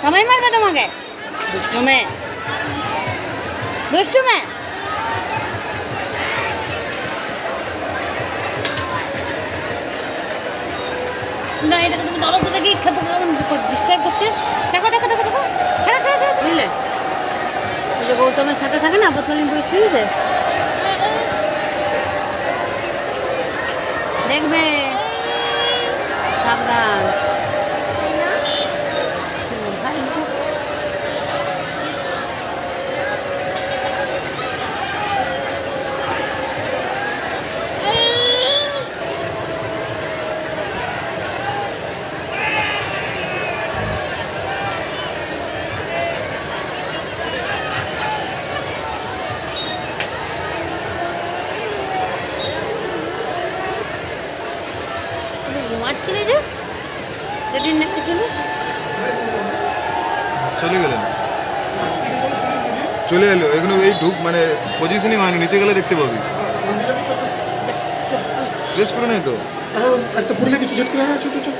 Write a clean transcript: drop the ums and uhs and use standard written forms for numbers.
থামাই মারবে তোমাকে দুষ্টু মেয়ে দুষ্টু মেয়ে না এটাকে তুমি ধরো তো দেখি ডিস্টার্ব করছে দেখো দেখো দেখো দেখো ছাড়া ছাড়া ছাড়া বুঝলে ওই যে গৌতমের সাথে থাকে না আপদকালীন পরিস্থিতিতে দেখবে সাবধান ঘুমাচ্ছিলে যে সেদিন দেখতেছিল চলে গেলেন চলে এলো এখানে এই ঢুক মানে পজিশনই হয়নি নিচে গেলে দেখতে পাবি ড্রেস পরে নেই তো একটা পুরলে কিছু সেট করে হ্যাঁ চো চো চো